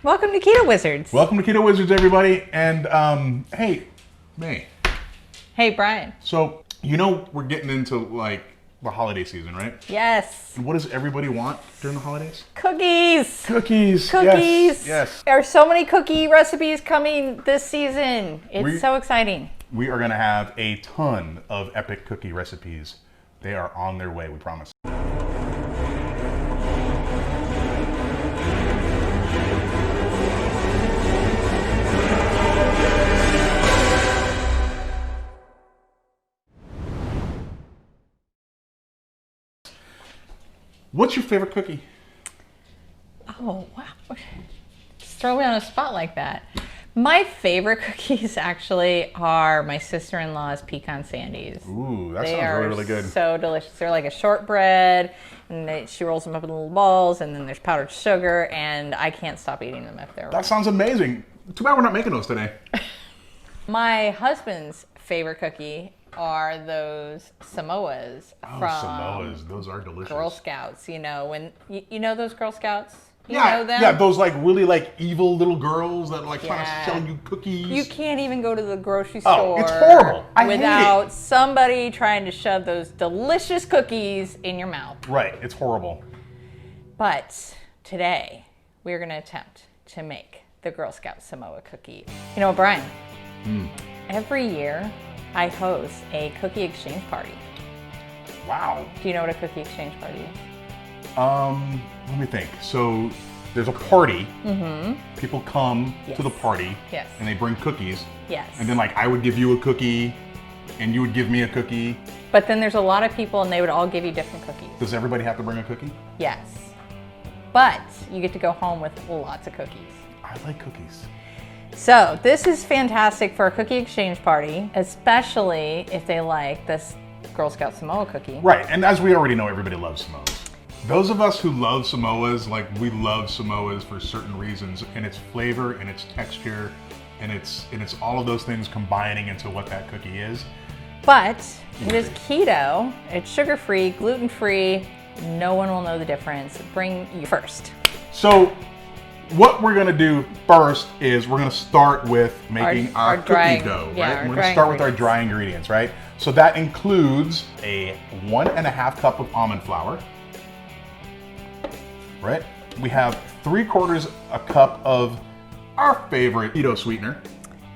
Welcome to Keto Wizards. Welcome to Keto Wizards, everybody. And hey, May. Hey, Brian. So, you know we're getting into like the holiday season, right? Yes. And what does everybody want during the holidays? Cookies. Cookies. Cookies. Yes. There are so many cookie recipes coming this season. It's so exciting. We are going to have a ton of epic cookie recipes. They are on their way, we promise. What's your favorite cookie? Oh, wow. Just throw me on a spot like that. My favorite cookies actually are my sister-in-law's pecan sandies. Ooh, that sounds really, really good. So delicious. They're like a shortbread, and she rolls them up in little balls, and then there's powdered sugar, and I can't stop eating them if they're That sounds amazing. Too bad we're not making those today. My husband's favorite cookie are those Samoas from Samoas. Those are delicious. Girl Scouts. You know, when you know those Girl Scouts? You yeah, know them? yeah, those like really like evil little girls that like trying Yeah. to sell you cookies. You can't even go to the grocery Oh, store it's horrible. I hate without it. somebody trying to shove those delicious cookies in your mouth. Right, it's horrible. But today, we're going to attempt to make the Girl Scout Samoa cookie. You know, Brian, every year I host a cookie exchange party. Wow. Do you know what a cookie exchange party is? Let me think. So there's a party. People come to the party. Yes. And they bring cookies. Yes. And then like I would give you a cookie and you would give me a cookie. But then there's a lot of people and they would all give you different cookies. Does everybody have to bring a cookie? Yes. But you get to go home with lots of cookies. I like cookies. So this is fantastic for a cookie exchange party, especially if they like this Girl Scout Samoa cookie. Right, and as we already know, everybody loves Samoas. Those of us who love Samoas, like we love Samoas for certain reasons, and its flavor and its texture and it's all of those things combining into what that cookie is. But it is keto, it's sugar-free, gluten-free, no one will know the difference. Bring you first. So what we're gonna do first is we're gonna start with making our cookie dough, right? We're gonna start with our dry ingredients, right? So that includes a 1.5 cup of almond flour, right? We have 3/4 a cup of our favorite keto sweetener.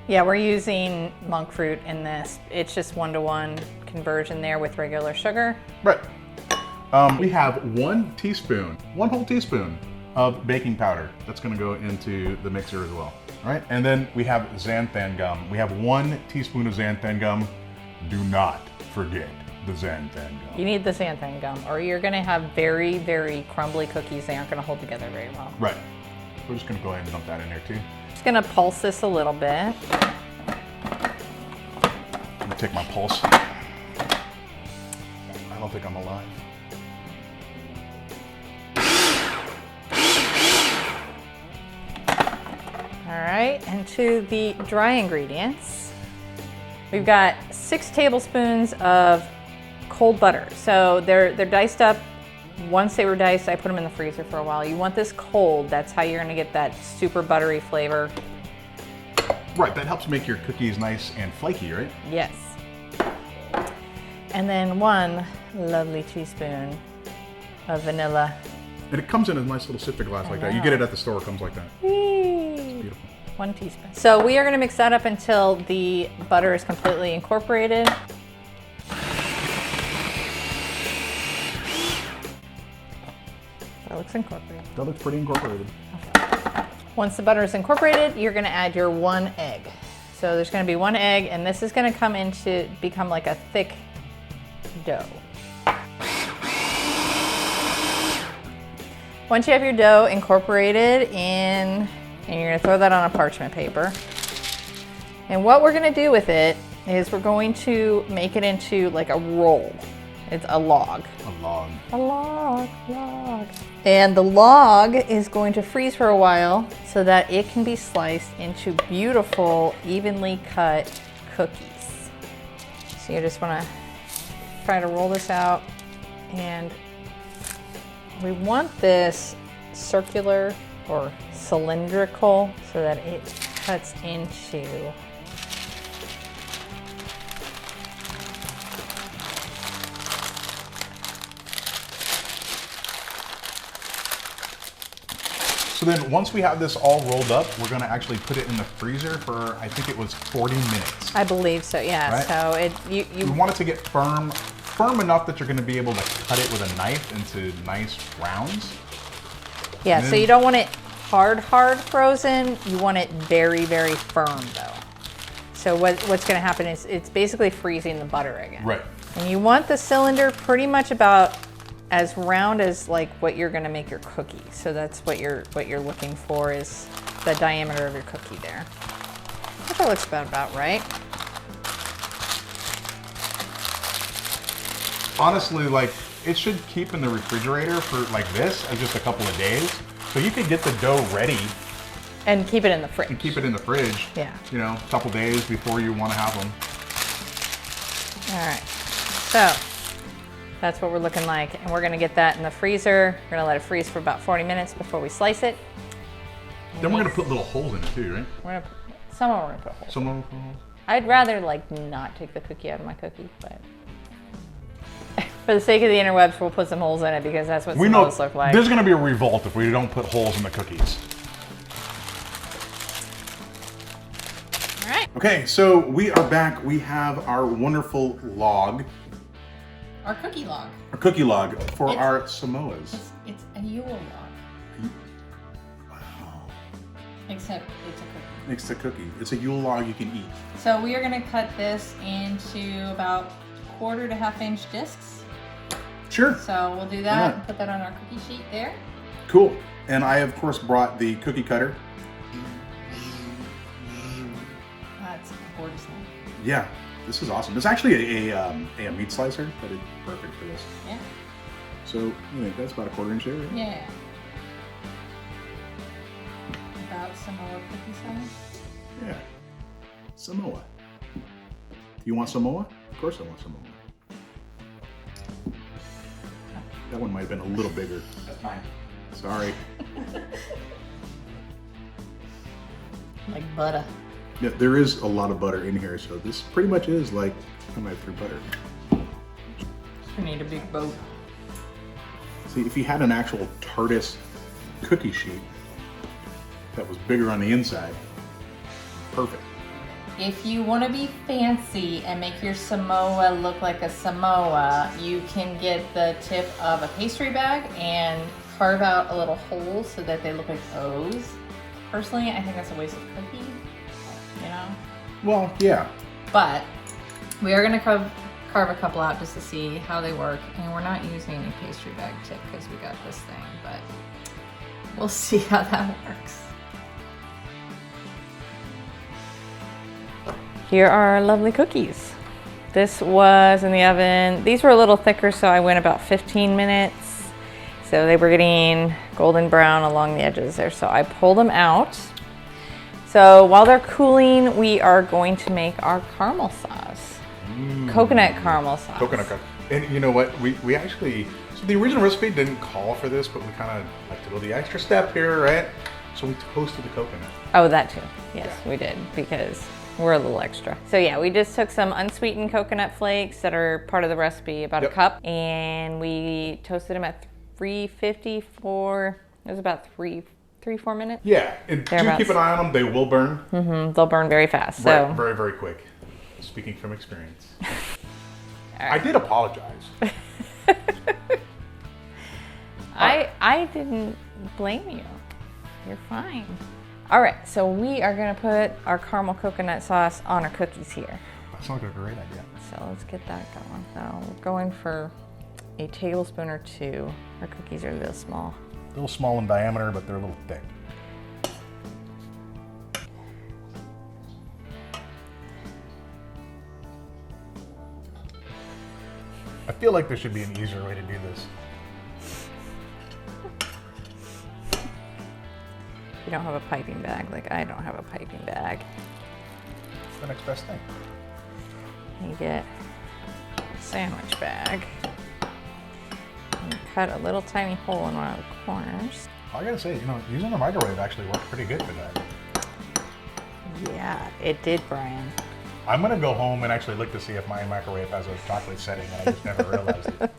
Yeah, we're using monk fruit in this. It's just 1-to-1 conversion there with regular sugar. Right. We have 1 whole teaspoon of baking powder. That's gonna go into the mixer as well, right? And then we have xanthan gum. We have 1 teaspoon of xanthan gum. Do not forget the xanthan gum. You need the xanthan gum or you're gonna have very, very crumbly cookies. They aren't gonna hold together very well. Right. We're just gonna go ahead and dump that in there too. Just gonna pulse this a little bit. I'm gonna take my pulse. I don't think I'm alive. All right, and to the dry ingredients. We've got 6 tablespoons of cold butter. So they're diced up. Once they were diced, I put them in the freezer for a while. You want this cold. That's how you're gonna get that super buttery flavor. Right, that helps make your cookies nice and flaky, right? Yes. And then 1 lovely teaspoon of vanilla. And it comes in a nice little sippy glass like that. You get it at the store, it comes like that. Whee! Beautiful. 1 teaspoon. So we are gonna mix that up until the butter is completely incorporated. That looks incorporated. That looks pretty incorporated. Okay. Once the butter is incorporated, you're gonna add your 1 egg. So there's gonna be 1 egg, and this is gonna become like a thick dough. Once you have your dough incorporated in, and you're gonna throw that on a parchment paper. And what we're gonna do with it is we're going to make it into like a roll. It's a log. A log. A log. And the log is going to freeze for a while so that it can be sliced into beautiful, evenly cut cookies. So you just wanna try to roll this out, and we want this circular or cylindrical so that it cuts into. So then once we have this all rolled up, we're gonna actually put it in the freezer for, I think it was 40 minutes. I believe so, yeah. Right? So you want it to get firm enough that you're gonna be able to cut it with a knife into nice rounds. Yeah, so you don't want it hard frozen. You want it very, very firm though. So what's gonna happen is it's basically freezing the butter again. Right. And you want the cylinder pretty much about as round as like what you're gonna make your cookie. So that's what you're looking for, is the diameter of your cookie there. I think that looks about right. Honestly, like, it should keep in the refrigerator for like this as just a couple of days. So you can get the dough ready and keep it in the fridge. and keep it in the fridge. Yeah. You know, a couple days before you want to have them. All right. So that's what we're looking like, and we're gonna get that in the freezer. We're gonna let it freeze for about 40 minutes before we slice it. Then we're gonna put little holes in it too, right? Some of them we're gonna put holes. Some of them. I'd rather like not take the cookie out of my cookie, but for the sake of the interwebs, we'll put some holes in it because that's what Samoas look like. There's gonna be a revolt if we don't put holes in the cookies. All right. Okay, so we are back. We have our wonderful log. Our cookie log. Our cookie log for our Samoas. It's a Yule log. Wow. Except it's a cookie. It's a cookie. It's a Yule log you can eat. So we are gonna cut this into about 1/4 to 1/2 inch discs. Sure. So we'll do that and put that on our cookie sheet there. Cool. And I, of course, brought the cookie cutter. That's gorgeous. Yeah, this is awesome. It's actually a meat slicer, but it's perfect for this. Yeah. So, you think that's about 1/4 inch there, right? Yeah. About Samoa cookie size? Yeah. Samoa. Do you want Samoa? Of course I want Samoa. That one might have been a little bigger. That's mine. Sorry. Like butter. Yeah, there is a lot of butter in here, so this pretty much is like how I threw butter. You need a big boat. See, if you had an actual TARDIS cookie sheet that was bigger on the inside, perfect. If you want to be fancy and make your Samoa look like a Samoa, you can get the tip of a pastry bag and carve out a little hole so that they look like O's. Personally, I think that's a waste of cookie, you know? Well, yeah. But we are going to carve a couple out just to see how they work. And we're not using any pastry bag tip because we got this thing, but we'll see how that works. Here are our lovely cookies. This was in the oven. These were a little thicker, so I went about 15 minutes. So they were getting golden brown along the edges there. So I pulled them out. So while they're cooling, we are going to make our caramel sauce. Coconut caramel sauce. Coconut caramel. And you know what? We actually, so the original recipe didn't call for this, but we kind of like to go the extra step here, right? So we toasted the coconut. Oh, that too. Yes, Yeah. we did, because we're a little extra. So yeah, we just took some unsweetened coconut flakes that are part of the recipe, about a cup, and we toasted them at 350 for, it was about 3-4 minutes. Yeah, and do keep an eye on them. They will burn. Mm-hmm. They'll burn very fast. So. Right, very, very quick. Speaking from experience. I did apologize. I didn't blame you. You're fine. All right, so we are gonna put our caramel coconut sauce on our cookies here. That sounds like a great idea. So let's get that going. So we're going for a tablespoon or 2. Our cookies are this small. A little small in diameter, but they're a little thick. I feel like there should be an easier way to do this. You don't have a piping bag, like I don't have a piping bag. It's the next best thing. You get a sandwich bag. And cut a little tiny hole in one of the corners. I gotta say, using the microwave actually worked pretty good for that. Yeah, it did, Brian. I'm gonna go home and actually look to see if my microwave has a chocolate setting, and I just never realized it.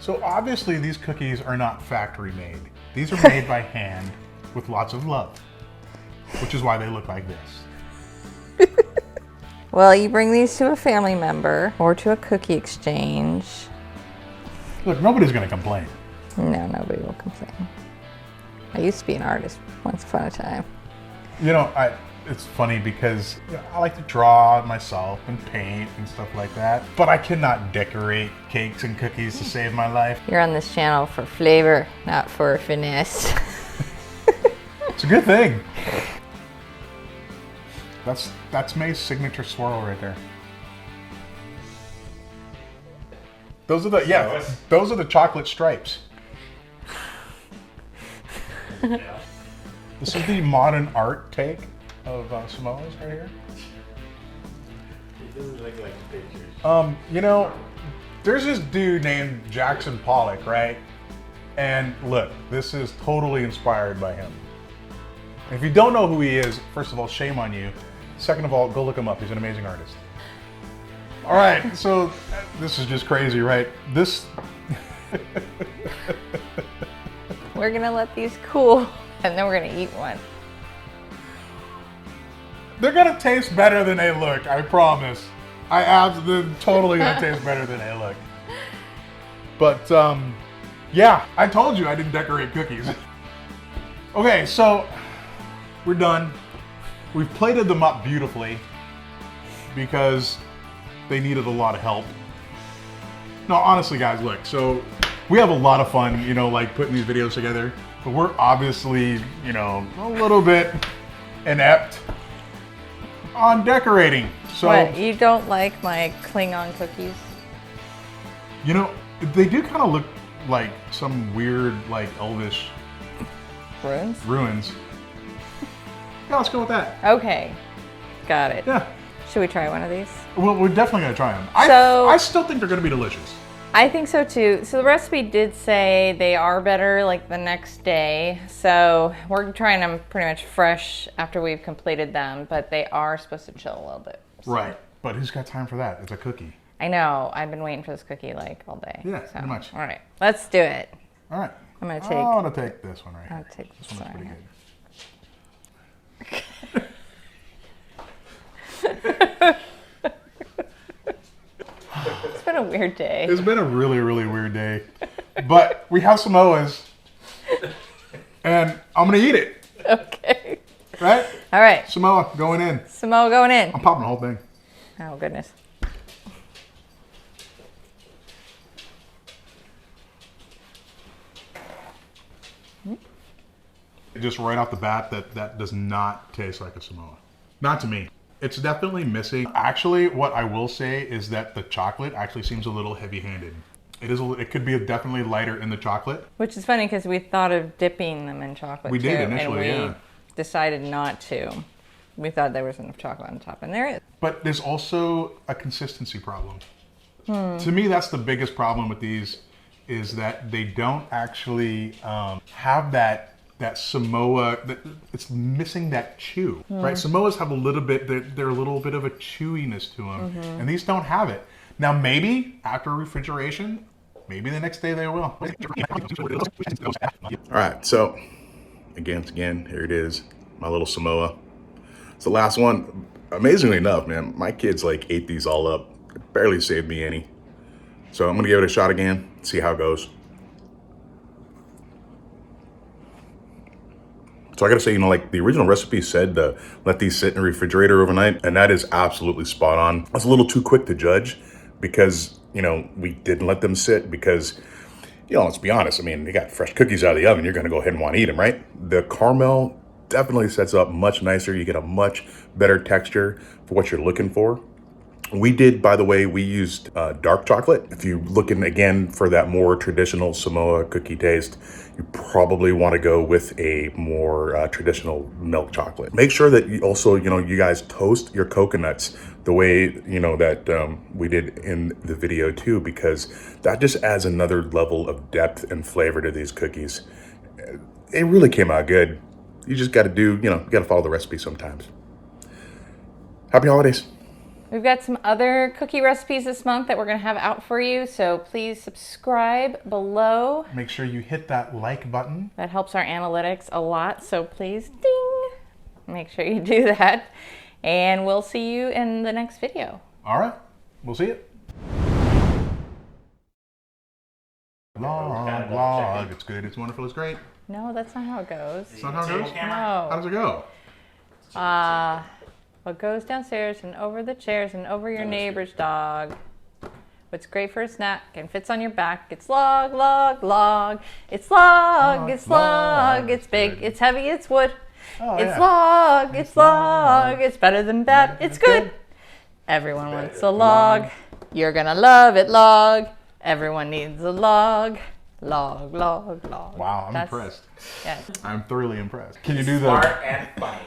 So obviously these cookies are not factory made. These are made by hand with lots of love, which is why they look like this. Well, you bring these to a family member or to a cookie exchange. Look, nobody's gonna complain. No, nobody will complain. I used to be an artist once upon a time. It's funny because I like to draw myself and paint and stuff like that, but I cannot decorate cakes and cookies to save my life. You're on this channel for flavor, not for finesse. It's a good thing. That's May's signature swirl right there. Those are the chocolate stripes. This is the modern art take of Samoas right here. It doesn't look like the pictures. There's this dude named Jackson Pollock, right? And look, this is totally inspired by him. If you don't know who he is, first of all, shame on you. Second of all, go look him up. He's an amazing artist. All right, so this is just crazy, right? We're gonna let these cool, and then we're gonna eat one. They're gonna taste better than they look, I promise. They're totally gonna taste better than they look. But yeah, I told you I didn't decorate cookies. Okay, so we're done. We've plated them up beautifully because they needed a lot of help. No, honestly guys, look, so we have a lot of fun, like putting these videos together, but we're obviously, a little bit inept on decorating. So What, you don't like my Klingon cookies? They do kind of look like some weird, like elvish ruins. Yeah, let's go with that. Okay, got it. Yeah. Should we try one of these? Well, we're definitely gonna try them. So- I still think they're gonna be delicious. I think so too. So the recipe did say they are better like the next day. So we're trying them pretty much fresh after we've completed them, but they are supposed to chill a little bit. So. Right, but who's got time for that? It's a cookie. I know. I've been waiting for this cookie like all day. Yeah, pretty much. All right, let's do it. All right. I'm gonna take. I want to take this one right here. I'll take This this one looks one. pretty good. It's been a weird day. It's been a really, really weird day, but we have Samoas, and I'm gonna eat it. Okay. Right? All right. Samoa going in. Samoa going in. I'm popping the whole thing. Oh goodness. Just right off the bat, that does not taste like a Samoa. Not to me. It's definitely missing. Actually, what I will say is that the chocolate actually seems a little heavy-handed. It could be definitely lighter in the chocolate. Which is funny because we thought of dipping them in chocolate We too, did initially, and we yeah. decided not to. We thought there was enough chocolate on top, and there is. But there's also a consistency problem. To me, that's the biggest problem with these, is that they don't actually have that Samoa, it's missing that chew, right? Samoas have a little bit, they're a little bit of a chewiness to them, and these don't have it. Now, maybe after refrigeration, maybe the next day they will. All right, so again, here it is, my little Samoa. It's the last one. Amazingly enough, man, my kids ate these all up. It barely saved me any. So I'm gonna give it a shot again, see how it goes. So I gotta say, the original recipe said to let these sit in the refrigerator overnight, and that is absolutely spot on. I was a little too quick to judge because, we didn't let them sit because, let's be honest, you got fresh cookies out of the oven, you're gonna go ahead and want to eat them, right? The caramel definitely sets up much nicer. You get a much better texture for what you're looking for. We did, by the way, we used dark chocolate. If you're looking again for that more traditional Samoa cookie taste, you probably want to go with a more traditional milk chocolate. Make sure that you also, you guys toast your coconuts the way, that we did in the video too, because that just adds another level of depth and flavor to these cookies. It really came out good. You just got to do, you got to follow the recipe sometimes. Happy holidays. We've got some other cookie recipes this month that we're going to have out for you, so please subscribe below. Make sure you hit that like button. That helps our analytics a lot, so please ding, make sure you do that. And we'll see you in the next video. All right, we'll see you. Vlog, it's good, it's wonderful, it's great. No, that's not how it goes. That's not how it goes? No. How does it go? What goes downstairs and over the chairs and over your neighbor's dog. What's great for a snack and fits on your back. It's log, log, log. It's log, it's log. It's big, it's heavy, it's wood. It's log, it's log. It's better than bad, it's good. Everyone wants a log. You're gonna love it, log. Everyone needs a log. Log, log, log. Wow, I'm impressed. Yes. I'm thoroughly impressed. Can you do Smart and funny.